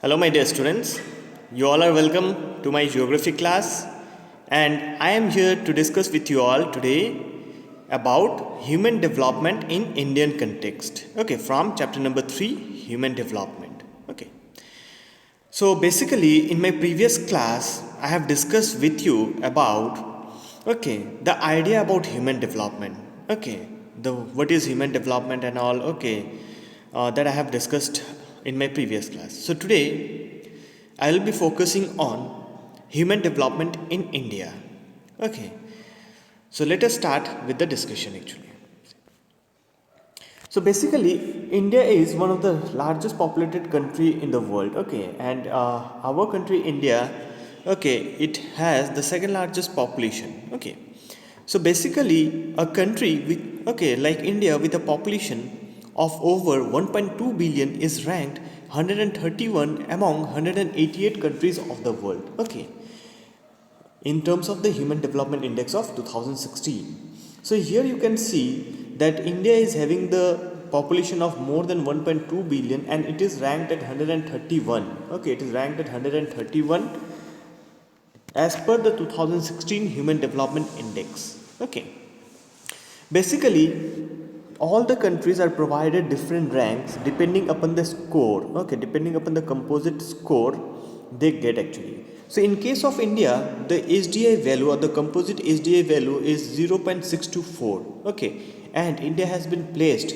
Hello, my dear students. You all are welcome to my geography class, and I am here to discuss with you all today about human development in Indian context. Okay, from chapter number 3, human development. Okay, so basically, in my previous class, I have discussed with you about the idea about human development. Okay, the what is human development and all. Okay, that I have discussed in my previous class. So today I will be focusing on human development in India. Okay, so let us start with the discussion actually. So basically, India is one of the largest populated country in the world. Okay, and our country, India, it has the second largest population. Okay, so basically, a country with like India with a population of over 1.2 billion is ranked 131 among 188 countries of the world. Okay, in terms of the Human Development Index of 2016. So here you can see that India is having the population of more than 1.2 billion and it is ranked at 131. Okay, it is ranked at 131 as per the 2016 Human Development Index. Okay, basically all the countries are provided different ranks depending upon the score. Okay, depending upon the composite score they get actually. So in case of India, the HDI value or the composite HDI value is 0.624. Okay, and India has been placed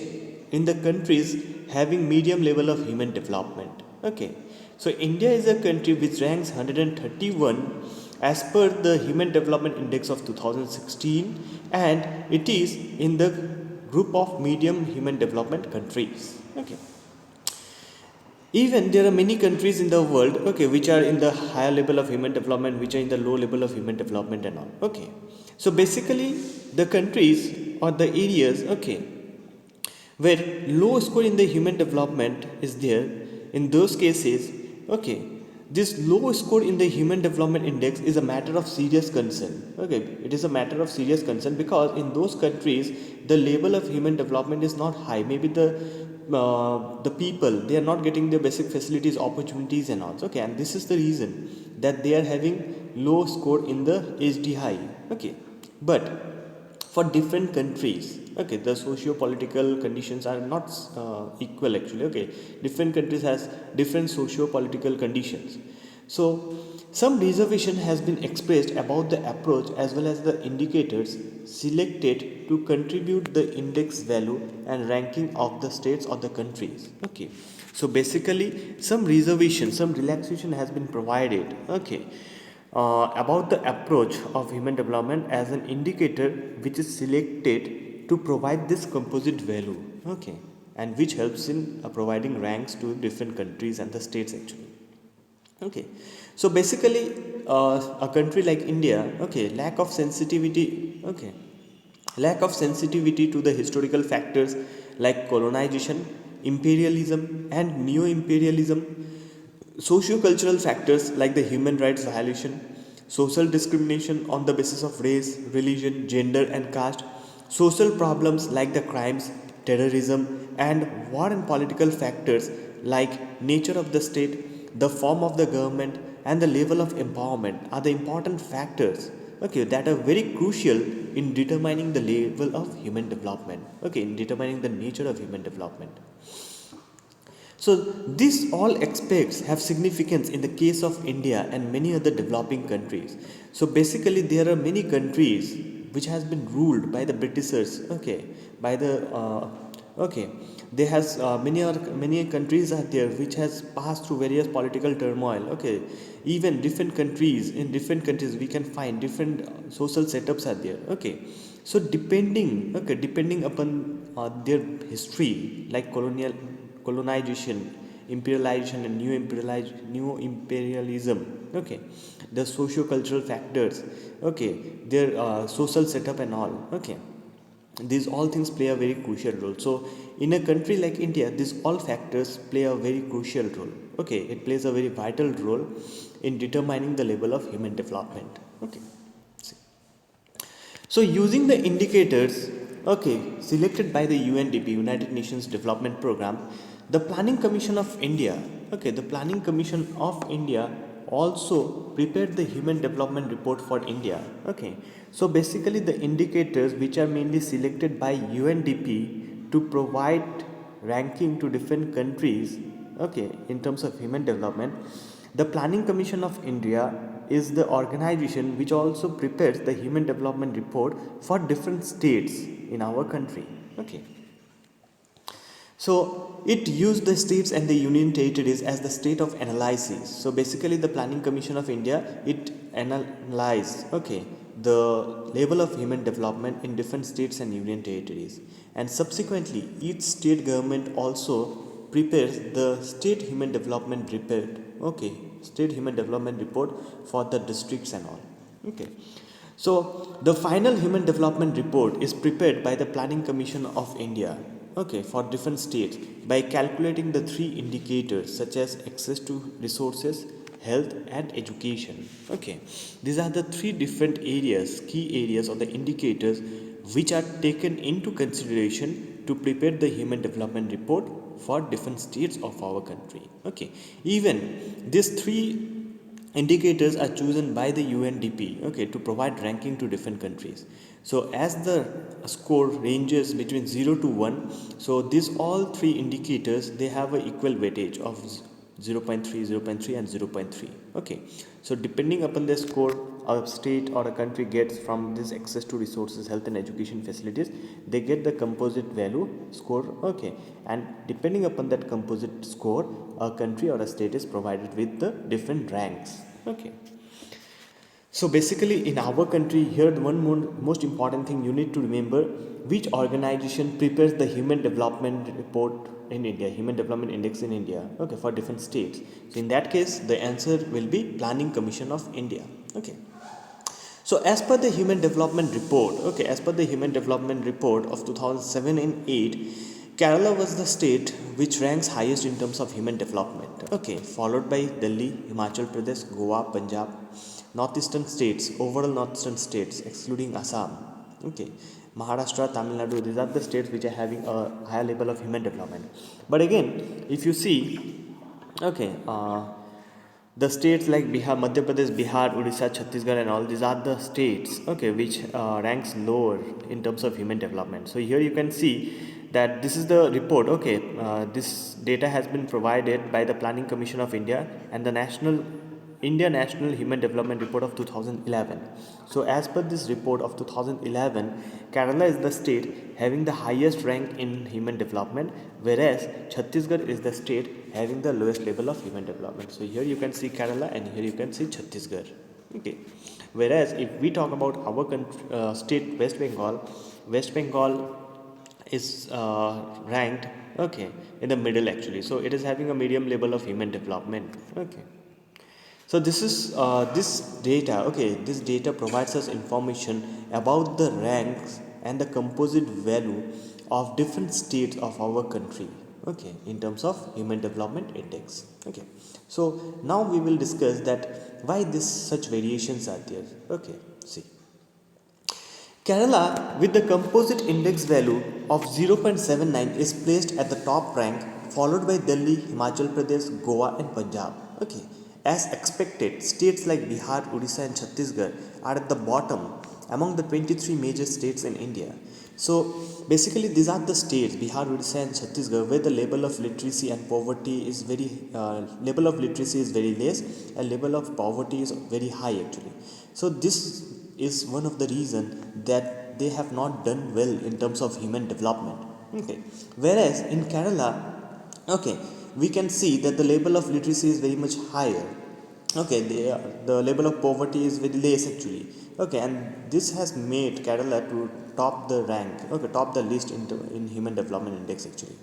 in the countries having medium level of human development. Okay, so India is a country which ranks 131 as per the Human Development Index of 2016, and it is in the group of medium human development countries. Okay, even there are many countries in the world, which are in the higher level of human development, which are in the low level of human development and all. Okay, so basically the countries or the areas, where low score in the human development is there, in those cases, this low score in the Human Development Index is a matter of serious concern. Okay, it is a matter of serious concern because in those countries the level of human development is not high. Maybe the people, they are not getting the basic facilities, opportunities and all. Okay, and this is the reason that they are having low score in the HDI. Okay, but for different countries, the socio-political conditions are not equal actually. Okay, different countries has different socio-political conditions. So some reservation has been expressed about the approach as well as the indicators selected to contribute the index value and ranking of the states or the countries. Okay, so basically some reservation, some relaxation has been provided. Okay, about the approach of human development as an indicator which is selected to provide this composite value. Okay, and which helps in providing ranks to different countries and the states actually. Okay, so basically a country like India, lack of sensitivity to the historical factors like colonization, imperialism and neo-imperialism, socio-cultural factors like the human rights violation, social discrimination on the basis of race, religion, gender and caste, social problems like the crimes, terrorism and war and political factors like nature of the state, the form of the government and the level of empowerment are the important factors, that are very crucial in determining the level of human development, in determining the nature of human development. So these all aspects have significance in the case of India and many other developing countries. So basically there are many countries which has been ruled by the Britishers. By the there has many countries are there which has passed through various political turmoil. Even different countries, in different countries we can find different social setups are there. So depending upon their history, like colonization, imperialization and new imperialism, the socio-cultural factors, their social setup and all. These all things play a very crucial role. So in a country like India, these all factors play a very crucial role. It plays a very vital role in determining the level of human development. So using the indicators selected by the UNDP, United Nations Development Program, the Planning Commission of India okay, the Planning Commission of India also prepared the Human Development Report for India. Okay, so basically the indicators which are mainly selected by UNDP to provide ranking to different countries, okay, in terms of human development. The Planning Commission of India is the organization which also prepares the Human Development Report for different states in our country. Okay. So it used the states and the union territories as the state of analysis. So basically the Planning Commission of India, it analyzed, okay, the level of human development in different states and union territories. And subsequently each state government also prepares the state human development report, okay, state human development report for the districts and all. Okay. So the final human development report is prepared by the Planning Commission of India, okay, for different states by calculating the three indicators such as access to resources, health and education. Okay, these are the three different areas, key areas or the indicators which are taken into consideration to prepare the human development report for different states of our country. Okay, even these three indicators are chosen by the UNDP, okay, to provide ranking to different countries. So as the score ranges between 0 to 1, so these all three indicators, they have a equal weightage of 0.3, 0.3 and 0.3. Okay, so depending upon the score a state or a country gets from this access to resources, health and education facilities, they get the composite value score. Okay, and depending upon that composite score, a country or a state is provided with the different ranks. Okay, so basically in our country here, the one most important thing you need to remember, which organization prepares the human development report in India, human development index in India, okay, for different states. So in that case the answer will be Planning Commission of India. Okay, so as per the human development report, okay, as per the human development report of 2007 and 8, Kerala was the state which ranks highest in terms of human development. Okay, followed by Delhi, Himachal Pradesh, Goa, Punjab, northeastern states, overall northeastern states excluding Assam. Okay, Maharashtra, Tamil Nadu, these are the states which are having a higher level of human development. But again, if you see, okay, the states like Bihar, Madhya Pradesh, Bihar, Odisha, Chhattisgarh and all, these are the states, okay, which ranks lower in terms of human development. So here you can see that this is the report. Okay, this data has been provided by the Planning Commission of India and the National Human Development Report of 2011. So as per this report of 2011, Kerala is the state having the highest rank in human development, whereas Chhattisgarh is the state having the lowest level of human development. So here you can see Kerala and here you can see Chhattisgarh. Okay, whereas if we talk about our country, state West Bengal is ranked, okay, in the middle actually. So it is having a medium level of human development. Okay, so this is this data. Okay, this data provides us information about the ranks and the composite value of different states of our country. Okay, in terms of human development index. Okay, so now we will discuss that why this such variations are there. Okay, see. Kerala with the composite index value of 0.79 is placed at the top rank, followed by Delhi, Himachal Pradesh, Goa and Punjab. Okay, as expected, states like Bihar, Odisha and Chhattisgarh are at the bottom among the 23 major states in India. So basically these are the states, Bihar, Odisha and Chhattisgarh, where the level of literacy and poverty is very less and level of poverty is very high actually. So this is one of the reason that they have not done well in terms of human development. Okay, whereas in Kerala, okay, we can see that the level of literacy is very much higher. Okay, the level of poverty is very less actually. Okay, and this has made Kerala to top the rank, okay, top the list in human development index actually.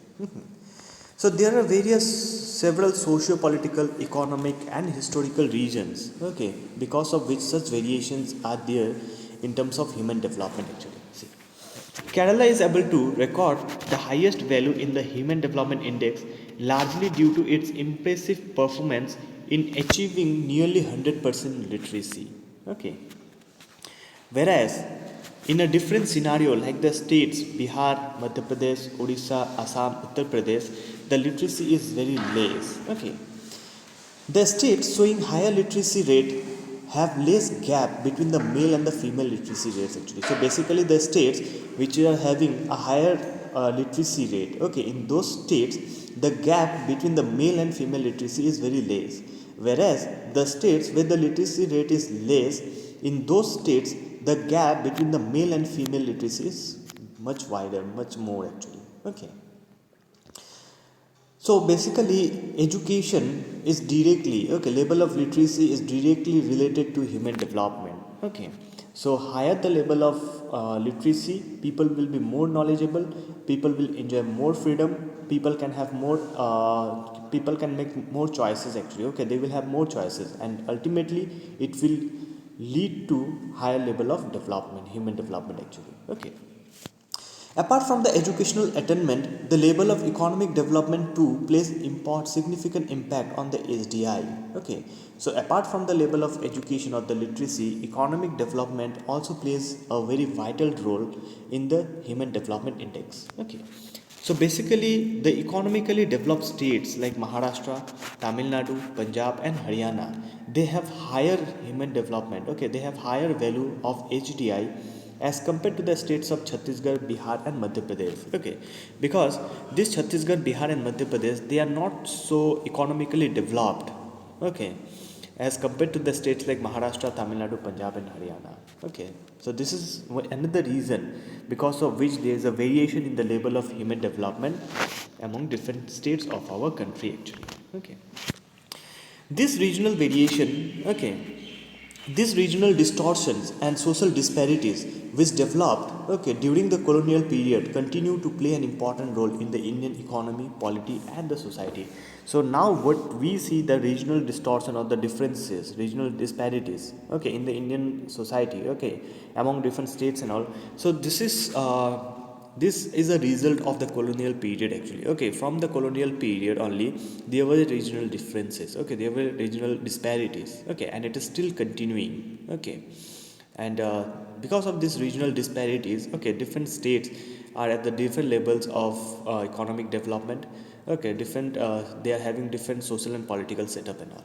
So there are several socio-political, economic and historical reasons, okay, because of which such variations are there in terms of human development actually. See, Kerala is able to record the highest value in the human development index largely due to its impressive performance in achieving nearly 100% literacy. Okay, whereas in a different scenario like the states Bihar, Madhya Pradesh, Odisha, Assam, Uttar Pradesh, the literacy is very less. Okay, The states showing higher literacy rate have less gap between the male and the female literacy rates actually. So basically the states which are having a higher literacy rate, okay, in those states the gap between the male and female literacy is very less. Whereas the states where the literacy rate is less, in those states the gap between the male and female literacy is much wider, much more actually. Okay. So basically, education is directly, okay, level of literacy is directly related to human development. Okay. So higher the level of literacy, people will be more knowledgeable, people will enjoy more freedom, people can make more choices actually. Okay, they will have more choices, and ultimately it will lead to higher level of development, human development actually. Okay. Apart from the educational attainment, the level of economic development too plays significant impact on the SDI. Okay, so apart from the level of education or the literacy, economic development also plays a very vital role in the Human Development Index. Okay, so basically, the economically developed states like Maharashtra, Tamil Nadu, Punjab, and Haryana, they have higher human development. Okay, they have higher value of HDI as compared to the states of Chhattisgarh, Bihar, and Madhya Pradesh. Okay, because this Chhattisgarh, Bihar, and Madhya Pradesh, they are not so economically developed. Okay, as compared to the states like Maharashtra, Tamil Nadu, Punjab, and Haryana. Okay, so this is another reason because of which there is a variation in the level of human development among different states of our country actually. Okay, this regional variation, okay, these regional distortions and social disparities which developed, okay, during the colonial period continue to play an important role in the Indian economy, polity, and the society. So now what we see, the regional distortion or the differences, regional disparities, okay, in the Indian society, okay, among different states and all. So this is a result of the colonial period actually. Okay, from the colonial period only there were regional differences, okay, there were regional disparities, okay, and it is still continuing. Okay, and because of these regional disparities, okay, different states are at the different levels of economic development. Okay, different they are having different social and political setup and all.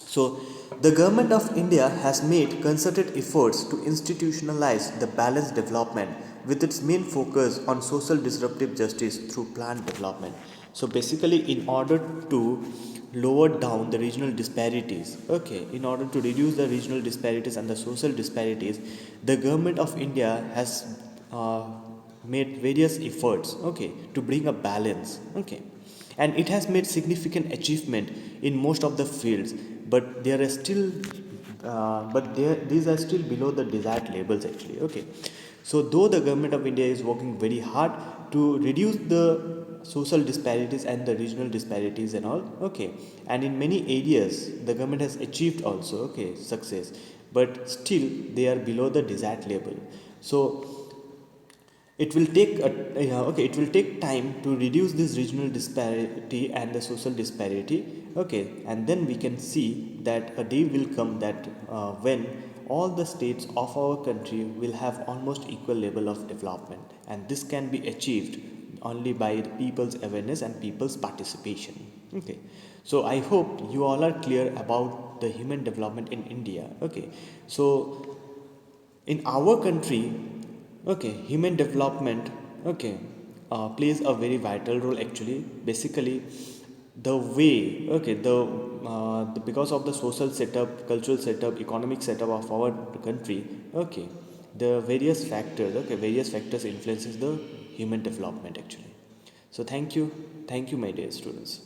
So, the government of India has made concerted efforts to institutionalize the balanced development with its main focus on social disruptive justice through planned development. So, basically, in order to lower down the regional disparities, okay, in order to reduce the regional disparities and the social disparities, the government of India has made various efforts, okay, to bring a balance. Okay, and it has made significant achievement in most of the fields, but there are still these are still below the desired levels actually. Okay, so though the government of India is working very hard to reduce the social disparities and the regional disparities and all, okay, and in many areas the government has achieved also, okay, success, but still they are below the desired level. So it will take okay, it will take time to reduce this regional disparity and the social disparity. Okay, and then we can see that a day will come that when all the states of our country will have almost equal level of development, and this can be achieved only by the people's awareness and people's participation. Okay, so I hope you all are clear about the human development in India. Okay, so in our country, okay, human development, okay, plays a very vital role actually. Basically, the way, okay, because of the social setup, cultural setup, economic setup of our country, okay, the various factors influences the human development actually. So thank you, my dear students.